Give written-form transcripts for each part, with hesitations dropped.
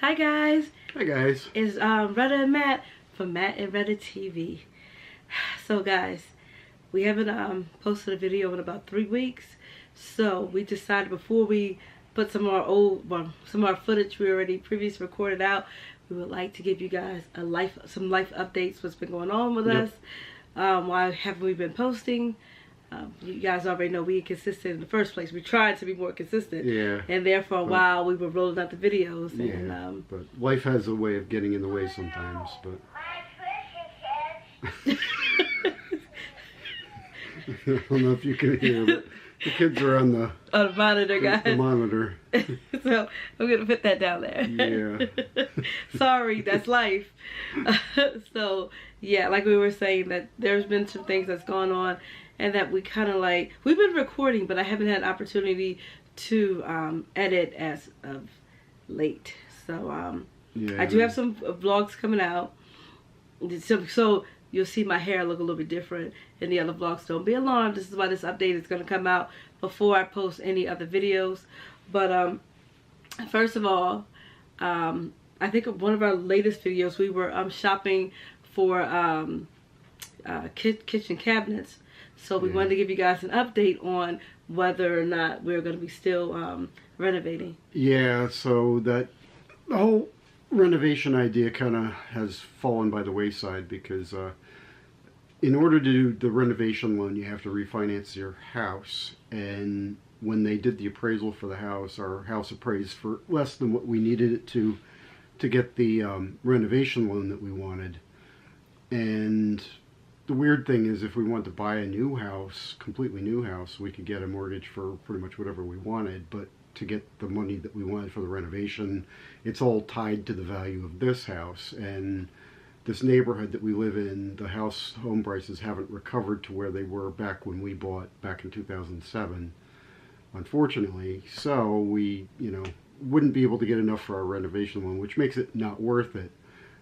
Hi guys. Hi guys. It's Retta and Matt from Matt and Retta TV. So guys, we haven't posted a video in about 3 weeks. So we decided before we put some of our footage we already previously recorded out, we would like to give you guys some life updates, what's been going on with us. Why haven't we been posting? You guys already know we inconsistent in the first place. We tried to be more consistent. Yeah. And there for a while we were rolling out the videos. And, yeah. But life has a way of getting in the way sometimes. But I don't know if you can hear, but the kids are on the monitor, guys. The monitor. So I'm gonna put that down there. Yeah. Sorry, that's life. So yeah, like we were saying, that there's been some things that's gone on, and that we kind of we've been recording, but I haven't had an opportunity to edit as of late. So yeah, I do have some vlogs coming out. So you'll see my hair look a little bit different in the other vlogs. Don't be alarmed. This is why this update is going to come out before I post any other videos. But first of all, I think one of our latest videos, we were shopping for kitchen cabinets. So we wanted to give you guys an update on whether or not we're going to be still renovating. Yeah, so the whole renovation idea kind of has fallen by the wayside because in order to do the renovation loan, you have to refinance your house. And when they did the appraisal for the house, our house appraised for less than what we needed it to get the renovation loan that we wanted. And the weird thing is, if we wanted to buy a new house, completely new house, we could get a mortgage for pretty much whatever we wanted. But to get the money that we wanted for the renovation, it's all tied to the value of this house. And this neighborhood that we live in, the home prices haven't recovered to where they were back when we bought back in 2007, unfortunately. So we, wouldn't be able to get enough for our renovation loan, which makes it not worth it.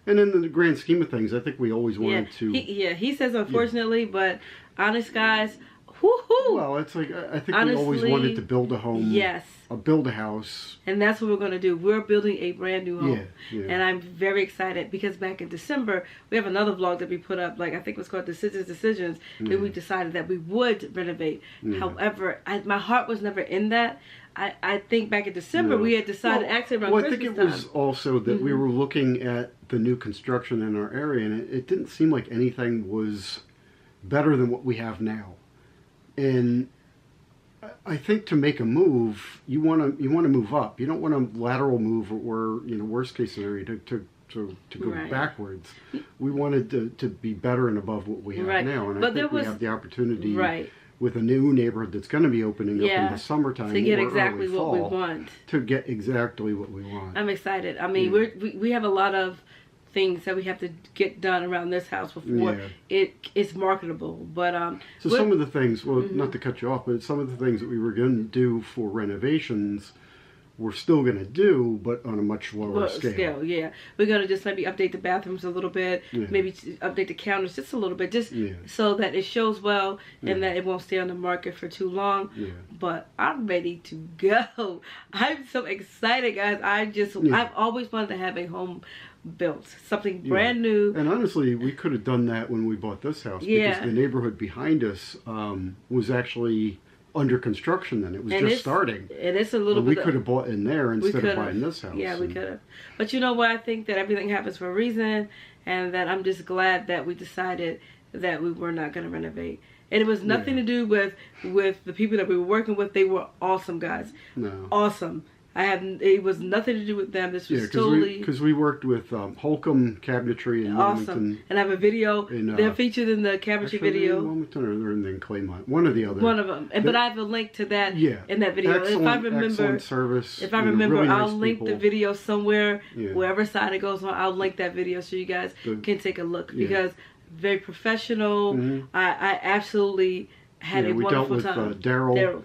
And in the grand scheme of things, I think we always wanted to... He says unfortunately, but honest guys, whoo-hoo! Well, it's like, I think honestly, we always wanted to build a home. Yes. Build a house. And that's what we're going to do. We're building a brand new home. Yeah. And I'm very excited because back in December, we have another vlog that we put up, I think it was called Decisions, and we decided that we would renovate. However, my heart was never in that. I think back in December, we had decided actually around Christmas time. I think it was also that we were looking at the new construction in our area, and it didn't seem like anything was better than what we have now. And I think to make a move, you want to move up. You don't want a lateral move or worst case scenario to go backwards. We wanted to be better and above what we have now, and I think we have the opportunity with a new neighborhood that's going to be opening up in the summertime to get or exactly early fall, what we want. To get exactly what we want. I'm excited. I mean, we have a lot of things that we have to get done around this house before it's marketable. But so some of the things, well, not to cut you off, but some of the things that we were going to do for renovations, we're still going to do, but on a much lower scale. Yeah, we're going to just maybe update the bathrooms a little bit, maybe update the counters just a little bit, just so that it shows well and that it won't stay on the market for too long. But I'm ready to go. I'm so excited, guys. I've always wanted to have a home built, something brand new. And honestly, we could have done that when we bought this house because the neighborhood behind us was actually under construction then. It was just starting. And it's a little bit... We could have bought in there instead of buying this house. Yeah, we could have. But you know what? I think that everything happens for a reason, and that I'm just glad that we decided that we were not going to renovate. And it was nothing to do with the people that we were working with. They were awesome guys. No. Awesome. It was nothing to do with them. This was totally... because we worked with Holcomb Cabinetry in Wilmington. And I have a video. They're featured in the cabinetry video. In Wilmington or they're in Claymont. One or the other. One of them. But I have a link to that in that video. Excellent service. If I remember, really I'll link the video somewhere. Wherever side it goes on, I'll link that video so you guys can take a look. Because very professional. I absolutely had a wonderful time. We dealt with Daryl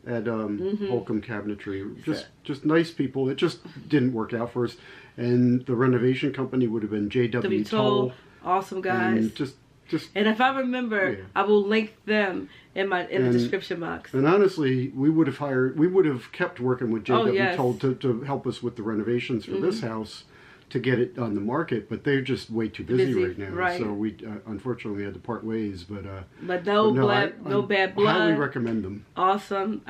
at Holcomb Cabinetry. Just nice people. It just didn't work out for us. And the renovation company would have been J.W. Toll. Awesome guys. And just And if I remember, I will link them in the description box. And honestly, we would have kept working with JW Toll to help us with the renovations for this house to get it on the market, but they're just way too busy right now. Right. So we unfortunately had to part ways. But no bad blood. Highly recommend them. Awesome.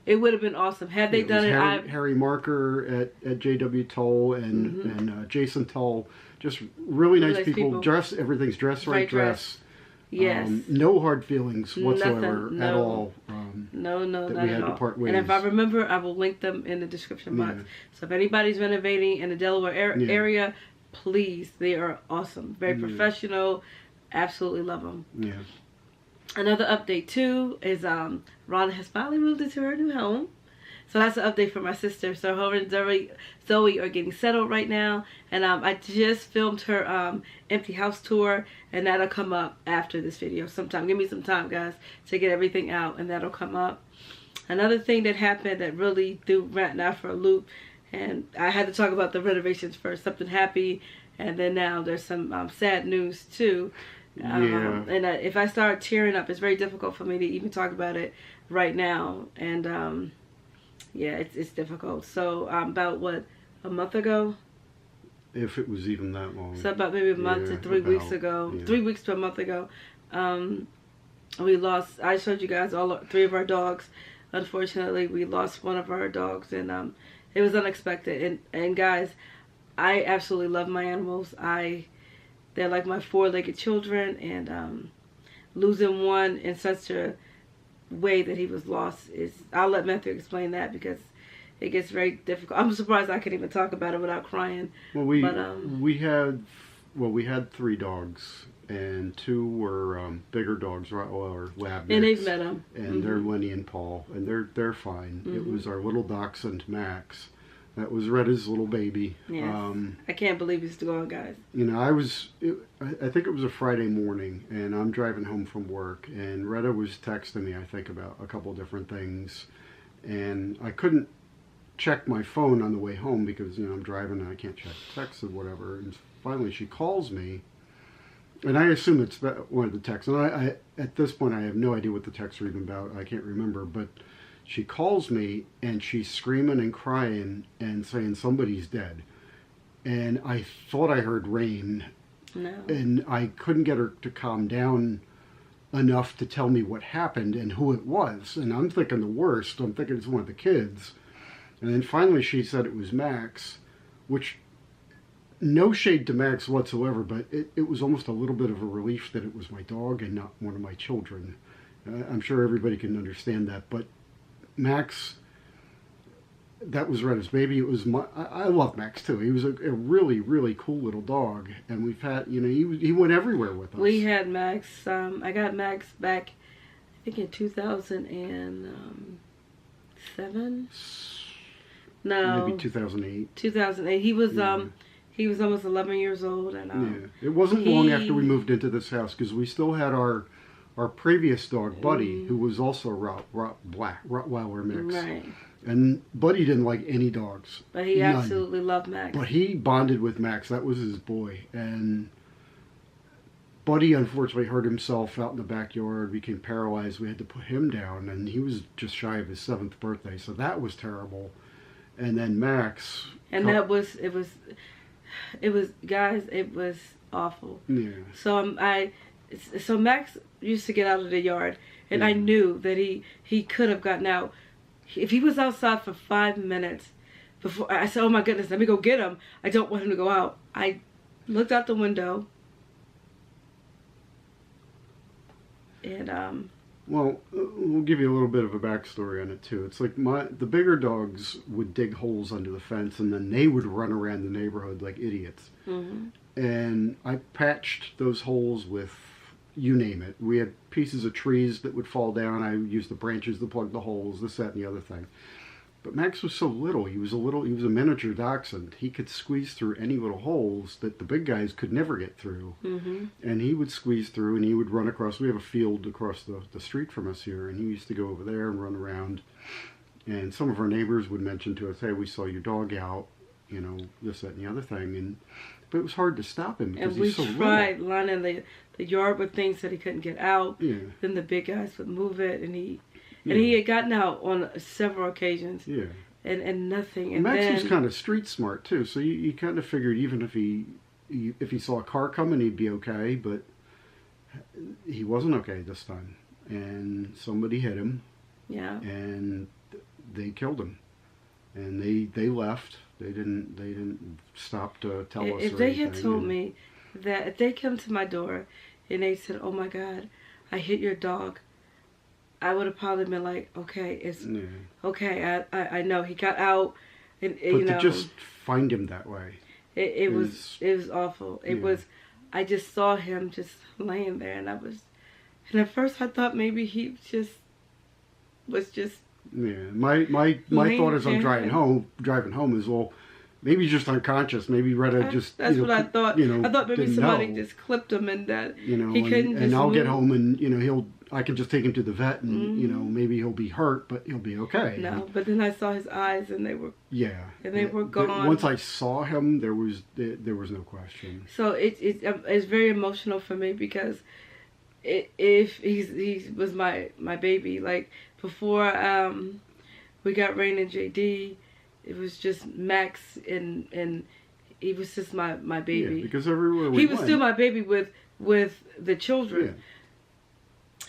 It would have been awesome had they done it. Harry Marker at JW Toll and Jason Toll, just really nice people. Everything's right dress. Yes. No hard feelings whatsoever at all. No, that not we had at all. To part ways. And if I remember, I will link them in the description box. Yeah. So if anybody's renovating in the Delaware area, please, they are awesome. Very professional. Absolutely love them. Yeah. Another update too is Rhonda has finally moved into her new home. So that's an update for my sister. So her and Zoe are getting settled right now. And I just filmed her empty house tour. And that'll come up after this video sometime. Give me some time, guys, to get everything out. And that'll come up. Another thing that happened that really threw Matt and I for a loop. And I had to talk about the renovations first. Something happy. And then now there's some sad news too. And if I start tearing up, it's very difficult for me to even talk about it right now. And yeah, it's difficult. So about a month ago, if it was even that long, so about maybe a month to 3 weeks ago, 3 weeks to a month ago, we lost. I showed you guys all three of our dogs. Unfortunately, we lost one of our dogs, and it was unexpected. And guys, I absolutely love my animals. They're like my four-legged children, and losing one in such a way that he was lost is, I'll let Matthew explain that because it gets very difficult. I'm surprised I can even talk about it without crying. Well, we had 3 dogs, and 2 were bigger dogs, or lab mix. And they've met them. And they're Lenny and Paul, and they're fine. It was our little dachshund Max. That was Retta's little baby. Yes. I can't believe he's gone, guys. You know, I think it was a Friday morning, and I'm driving home from work, and Retta was texting me, I think, about a couple different things, and I couldn't check my phone on the way home because, you know, I'm driving and I can't check texts or whatever, and finally she calls me, and I assume it's one of the texts, and I at this point I have no idea what the texts are even about. I can't remember, but she calls me, and she's screaming and crying and saying somebody's dead. And I thought I heard rain. No. And I couldn't get her to calm down enough to tell me what happened and who it was. And I'm thinking the worst. I'm thinking it's one of the kids. And then finally she said it was Max, which, no shade to Max whatsoever, but it was almost a little bit of a relief that it was my dog and not one of my children. I'm sure everybody can understand that, but Max, that was Retta's baby. It was I love Max too. He was a really, really cool little dog, and we've had, you know, he went everywhere with us. We had Max. I got Max back, I think in 2007. No, maybe 2008. 2008. He was he was almost 11 years old, and it wasn't long after we moved into this house because we still had our previous dog, Buddy, who was also a Rottweiler mix. Right. And Buddy didn't like any dogs. But he absolutely loved Max. But he bonded with Max. That was his boy. And Buddy unfortunately hurt himself out in the backyard, became paralyzed. We had to put him down, and he was just shy of his 7th birthday. So that was terrible. And then Max. And it was guys, it was awful. Yeah. So Max used to get out of the yard, and I knew that he could have gotten out. If he was outside for 5 minutes before, I said, oh my goodness, let me go get him. I don't want him to go out. I looked out the window, and well, we'll give you a little bit of a backstory on it too. It's like the bigger dogs would dig holes under the fence, and then they would run around the neighborhood like idiots. And I patched those holes with, you name it. We had pieces of trees that would fall down. I used the branches to plug the holes, this, that, and the other thing. But Max was so little. He was a miniature dachshund. He could squeeze through any little holes that the big guys could never get through. And he would squeeze through, and he would run across. We have a field across the street from us here, and he used to go over there and run around. And some of our neighbors would mention to us, hey, we saw your dog out, you know, this, that, and the other thing. And but it was hard to stop him because And we he's so tried little. lining the yard with things that he couldn't get out. Yeah. Then the big guys would move it, and he Yeah. had gotten out on several occasions. Yeah. And nothing. Well, And Max then, was kind of street smart too, so you kind of figured even if he saw a car coming, he'd be okay, but he wasn't okay this time, and somebody hit him. Yeah. And they killed him, and they left. They didn't stop to tell us. If or they anything. had told me that if they come to my door and they said, "Oh my God, I hit your dog," I would have probably been like, "Okay, it's okay. I know he got out." And But you know, to just find him that way, it was awful. It Yeah. was. I just saw him just laying there, and and at first I thought maybe he was just. yeah. My thought as I'm driving home is, well, maybe he's just unconscious. Maybe Retta just. That's what I thought. I thought maybe didn't somebody know. just clipped him and that He couldn't just and I'll get move. home and I can just take him to the vet and maybe he'll be hurt, but he'll be okay. No, but then I saw his eyes and they were. Yeah. And they were gone. Once I saw him, there was no question. So it's very emotional for me because if he was my baby, like before we got Rain and JD, it was just Max and he was just my baby. Yeah, because everywhere we he went, was still my baby with the children. Yeah.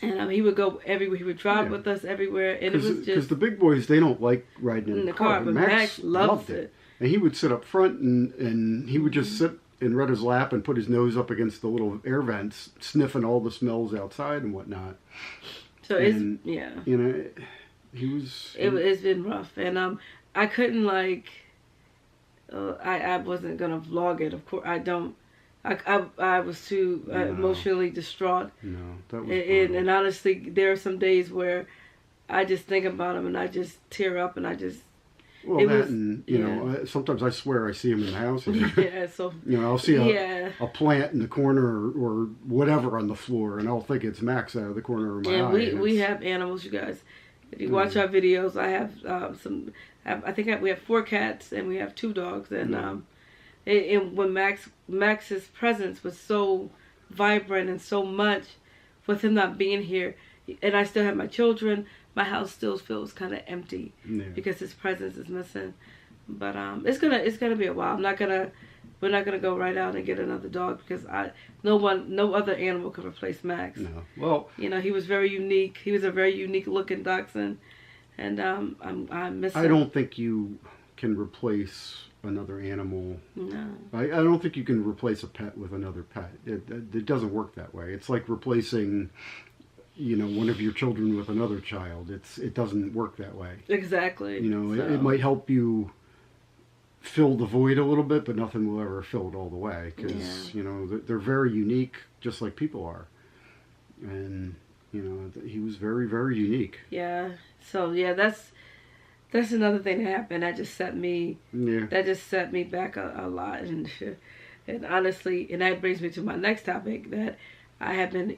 And he would go everywhere. He would drive with us everywhere, and it was just because the big boys, they don't like riding in the car. But Max loves it. And he would sit up front and he would just sit in Retta's lap and put his nose up against the little air vents, sniffing all the smells outside and whatnot. So and, it's yeah. He was. It's been rough, and I couldn't I wasn't gonna vlog it. Of course, I don't. I was too emotionally distraught. No, that was. And honestly, there are some days where I just think about him and I just tear up and I just. Well, sometimes I swear I see him in the house. And, Yeah, so. I'll see a plant in the corner or whatever on the floor, and I'll think it's Max out of the corner of my eye. And we have animals, you guys. If you watch our videos, I have I think we have 4 cats and we have 2 dogs, and and when Max's presence was so vibrant and so much, with him not being here, and I still have my children, my house still feels kind of empty because his presence is missing. But it's gonna be a while. We're not gonna go right out and get another dog because no other animal can replace Max. No, well, he was very unique. He was a very unique looking dachshund, and I miss him. I don't think you can replace another animal. No. I don't think you can replace a pet with another pet. It doesn't work that way. It's like replacing, one of your children with another child. It doesn't work that way. Exactly. It might help you fill the void a little bit, but nothing will ever fill it all the way because they're very unique, just like people are. And he was very, very unique. Yeah. So yeah, that's another thing that happened. That just set me. Yeah. That just set me back a lot, and honestly, and that brings me to my next topic, that I have been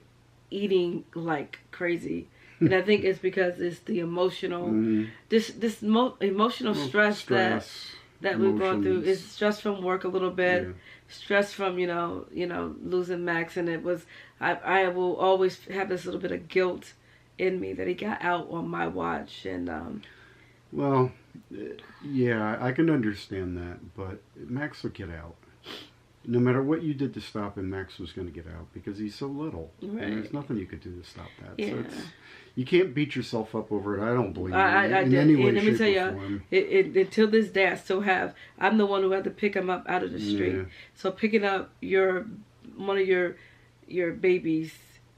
eating like crazy, and I think it's because it's the emotional, emotional stress that we've gone through. It's stress from work a little bit, stress from losing Max, and it was I will always have this little bit of guilt in me that he got out on my watch, and well, yeah, I can understand that, but Max would get out. No matter what you did to stop him, Max was going to get out because he's so little. Right. And there's nothing you could do to stop that. Yeah. So you can't beat yourself up over it. I don't believe I in did. any way, And let me shape, tell or form. you, until this day, I still have. I'm the one who had to pick him up out of the street. Yeah. So picking up one of your babies,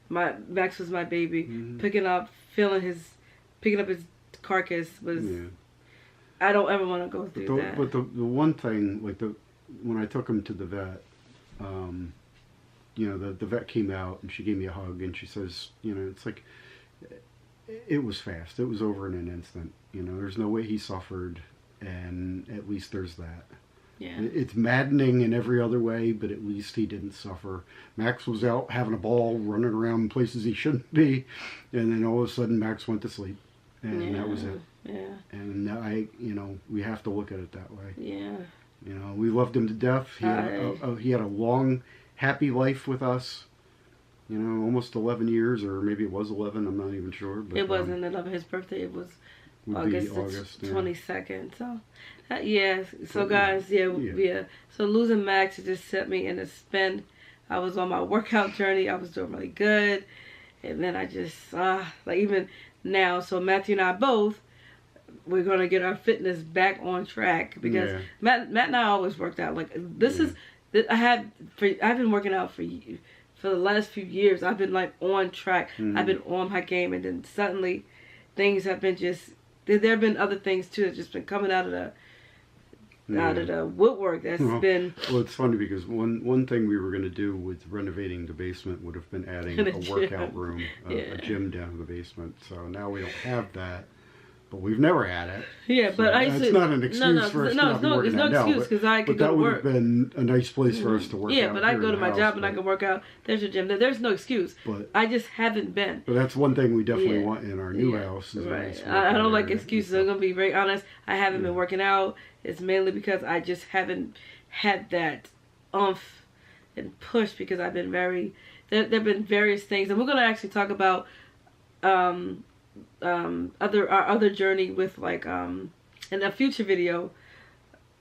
Max was my baby. Mm-hmm. Picking up his carcass was. Yeah. I don't ever want to go through that. But the one thing, when I took him to the vet, the vet came out and she gave me a hug and she says, it's like, it was fast. It was over in an instant. There's no way he suffered, and at least there's that. Yeah. It's maddening in every other way, but at least he didn't suffer. Max was out having a ball, running around places he shouldn't be, and then all of a sudden Max went to sleep, and that was it. Yeah. And we have to look at it that way. Yeah. You know, we loved him to death. He had a long, happy life with us. You know, almost 11 years, or maybe it was 11. I'm not even sure. But, it wasn't 11. His birthday, it was August 22nd. So, yeah. So, guys, yeah. So, losing Max, it just set me in a spin. I was on my workout journey. I was doing really good. And then I just, like even now, so Matthew and I both, we're going to get our fitness back on track. Because Matt and I always worked out. Like, this is, I've been working out for the last few years. I've been like on track. I've been on my game. And then suddenly things have been just, there have been other things too that's just been coming out of the woodwork that's been... Well, it's funny because one thing we were going to do with renovating the basement would have been adding a workout room, a gym down in the basement. So now we don't have that. But we've never had it. Yeah, so but it's not an excuse for us not working out now. Excuse because I could go to work. But that would have been a nice place for us to work out. Yeah, but I go to my job and I can work out. There's a gym. There's no excuse. But I just haven't been. But that's one thing we definitely want in our new house. Is right. I don't like excuses. I'm gonna be very honest. I haven't been working out. It's mainly because I just haven't had that oomph and push because I've been very. There've been various things, and we're gonna actually talk about. Our other journey with like in a future video.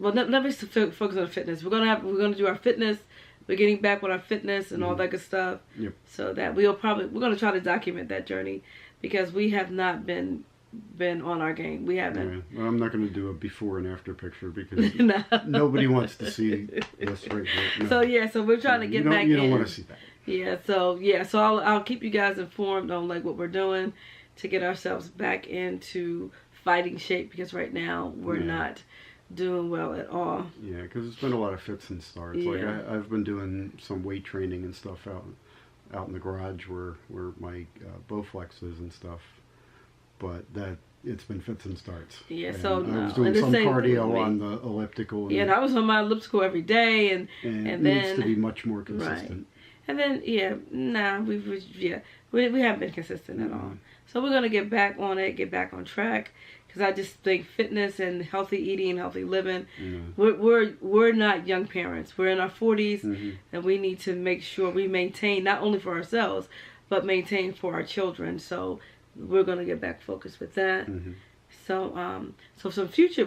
Well, let me focus on fitness. We're gonna do our fitness. We're getting back with our fitness and all that good stuff. Yep. So that we're gonna try to document that journey because we have not been on our game. We haven't. Yeah. Well, I'm not going to do a before and after picture because nobody wants to see this right here. No. So we're trying to get back in. You don't want to see that. Yeah. So I'll keep you guys informed on like what we're doing to get ourselves back into fighting shape because right now we're not doing well at all. Yeah, because it's been a lot of fits and starts. Yeah. Like I've been doing some weight training and stuff out in the garage where my Bowflex is and stuff. But it's been fits and starts. Yeah, and so I was doing some cardio on the elliptical. And I was on my elliptical every day, and it then needs to be much more consistent. Right. And then we haven't been consistent at all. So we're gonna get back on it, get back on track, because I just think fitness and healthy eating, healthy living. We're not young parents. We're in our 40s, and we need to make sure we maintain not only for ourselves, but maintain for our children. So we're gonna get back focused with that. So some future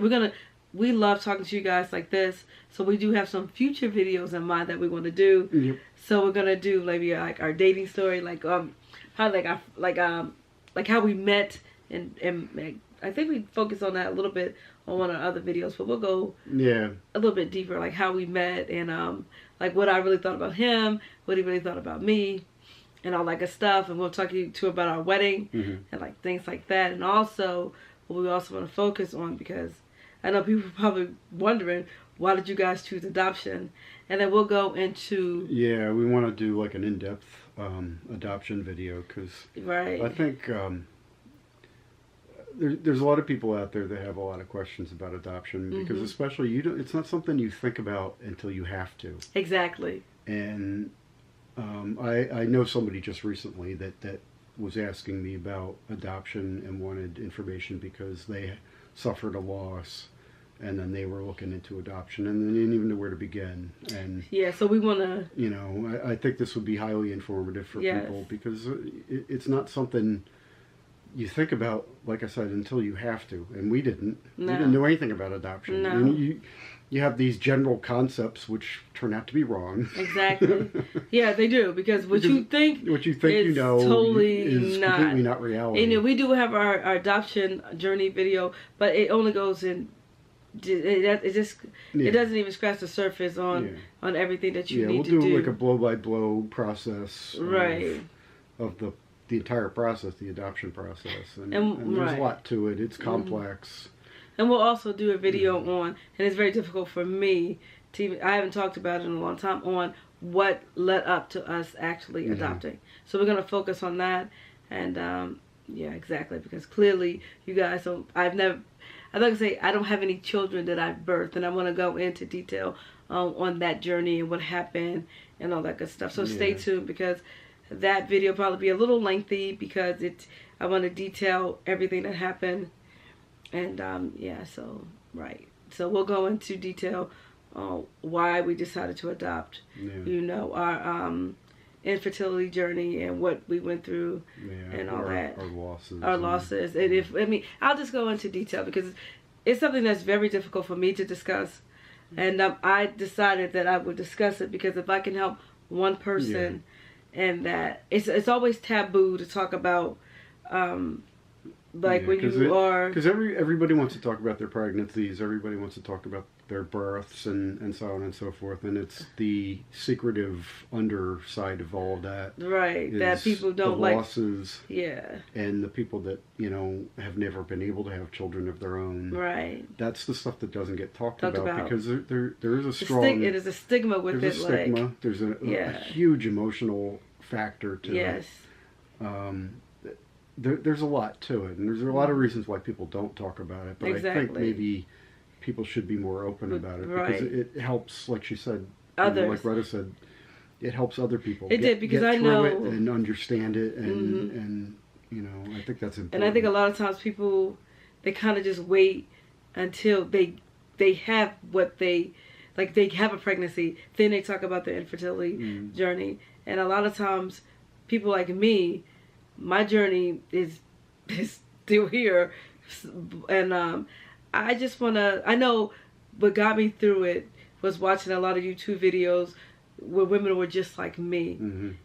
we love talking to you guys like this. So we do have some future videos in mind that we want to do. Yep. So we're gonna do maybe like our dating story, like how we met, and I think we focus on that a little bit on one of our other videos, but we'll go a little bit deeper, like how we met and like what I really thought about him, what he really thought about me, and all that good stuff. And we'll talk to you too about our wedding and like things like that. And also what we also want to focus on, because I know people are probably wondering, why did you guys choose adoption? And then we'll go into... Yeah, we want to do like an in-depth adoption video because I think there's a lot of people out there that have a lot of questions about adoption because especially it's not something you think about until you have to. Exactly. And I know somebody just recently that was asking me about adoption and wanted information because they suffered a loss, and then they were looking into adoption, and they didn't even know where to begin. And so we want to... You know, I think this would be highly informative for people because it's not something you think about, like I said, until you have to. And we didn't. No. We didn't know anything about adoption. No. And you have these general concepts which turn out to be wrong. Exactly. Yeah, they do, because what you think you know totally is completely not reality. And we do have our adoption journey video, but it only goes in... It doesn't even scratch the surface on everything that you need to do. Yeah, we'll do like a blow-by-blow process of the entire process, the adoption process. And there's a lot to it. It's complex. And we'll also do a video on, and it's very difficult for me to even, I haven't talked about it in a long time, on what led up to us actually adopting. So we're going to focus on that. And exactly, because clearly you guys don't, I don't have any children that I've birthed, and I want to go into detail on that journey and what happened and all that good stuff. So stay tuned, because that video will probably be a little lengthy, because I want to detail everything that happened. And so we'll go into detail why we decided to adopt. You know, our infertility journey and what we went through, and all that. Our losses. And if I'll just go into detail because it's something that's very difficult for me to discuss, and I decided that I would discuss it because if I can help one person, and that it's always taboo to talk about. When you are... Because everybody wants to talk about their pregnancies, everybody wants to talk about their births and so on and so forth, and it's the secretive underside of all of that. Right, that people don't like. The losses. Yeah. And the people that, have never been able to have children of their own. Right. That's the stuff that doesn't get talked about because there is a strong... It is a stigma with it. There's a stigma. There's a huge emotional factor to it. There's a lot to it, and there's a lot of reasons why people don't talk about it. But I think maybe people should be more open about it because it helps, like she said, others. Like Retta said, it helps other people. It did because I know it and understand it, and I think that's important. And I think a lot of times people they kind of just wait until they have what they have a pregnancy, then they talk about their infertility journey, and a lot of times people like me. My journey is still here, and I just I know what got me through it was watching a lot of YouTube videos where women were just like me,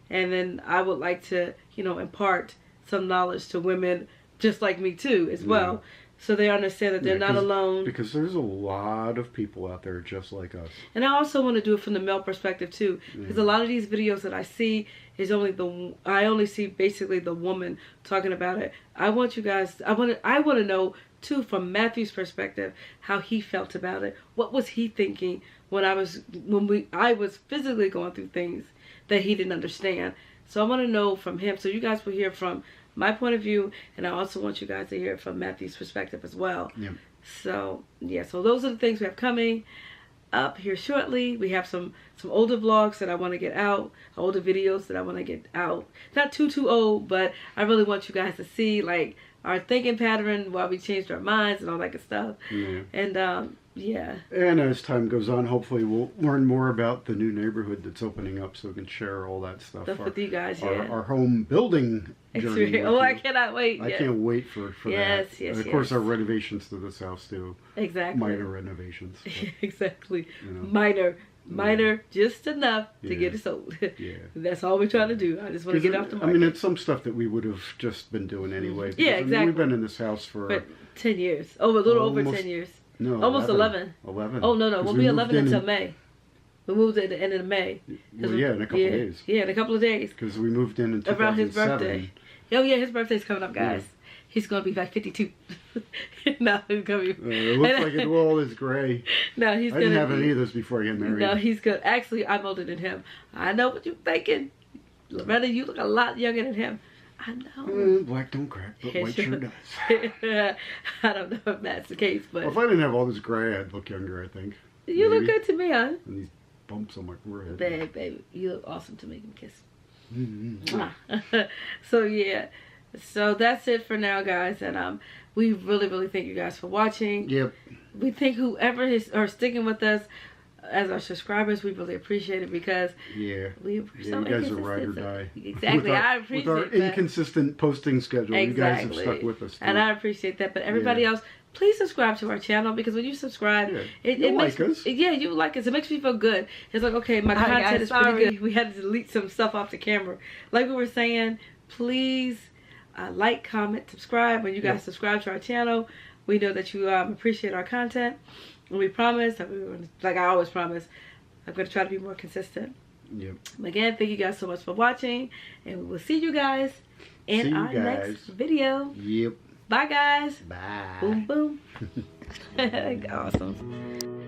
and then I would like to impart some knowledge to women just like me too as well, so they understand that they're not alone. Because there's a lot of people out there just like us. And I also want to do it from the male perspective too, because a lot of these videos that I see is I only see basically the woman talking about it. I want you guys. I want to know too from Matthew's perspective how he felt about it. What was he thinking when I was physically going through things that he didn't understand. So I want to know from him. So you guys will hear from my point of view, and I also want you guys to hear from Matthew's perspective as well. Yeah. So so those are the things we have coming up here shortly. We have some older vlogs that I want to get out, older videos that I want to get out. Not too old, but I really want you guys to see like our thinking pattern, why we changed our minds and all that good stuff. And and as time goes on, hopefully we'll learn more about the new neighborhood that's opening up, so we can share all that stuff with you guys. Our home building journey. Oh, I cannot wait. I can't wait for that. And of course, our renovations to this house too. Exactly. Minor renovations. Exactly. Minor, just enough to get it sold. That's all we're trying to do. I just want to get off the market. It's some stuff that we would have just been doing anyway. Exactly. We've been in this house for 10 years. A little over 10 years. No, almost 11. 11. Oh, no. We'll be 11 until May. We moved at the end of May. Well, in a couple of days. Yeah, in a couple of days. Because we moved in 2007. Around his birthday. Oh, yeah, his birthday's coming up, guys. Yeah. He's going to be like 52. No, he's going to be... it looks like it all is gray. No, he's going to... I didn't have any of those before I got married. No, he's good. Actually, I'm older than him. I know what you're thinking. Loretta, you look a lot younger than him. I know. Black don't crack, but white sure does. I don't know if that's the case, but... Well, if I didn't have all this gray, I'd look younger, I think. You look good to me, huh? And these bumps on my forehead. Babe, you look awesome to make him kiss. So, yeah. So, that's it for now, guys. And we really, really thank you guys for watching. Yep. We think whoever are sticking with us as our subscribers, we really appreciate it because we're so you guys are ride or die. Exactly, I appreciate that. With our inconsistent posting schedule, you guys have stuck with us. And I appreciate that. But everybody else, please subscribe to our channel because when you subscribe, it makes us. Yeah, you like us. It makes me feel good. It's like, okay, my content is pretty good. We had to delete some stuff off the camera. Like we were saying, please like, comment, subscribe. When you guys subscribe to our channel, we know that you appreciate our content. And we promise, like I always promise, I'm going to try to be more consistent. Yep. Again, thank you guys so much for watching. And we will see you guys in our next video. Yep. Bye, guys. Bye. Boom, boom. Awesome.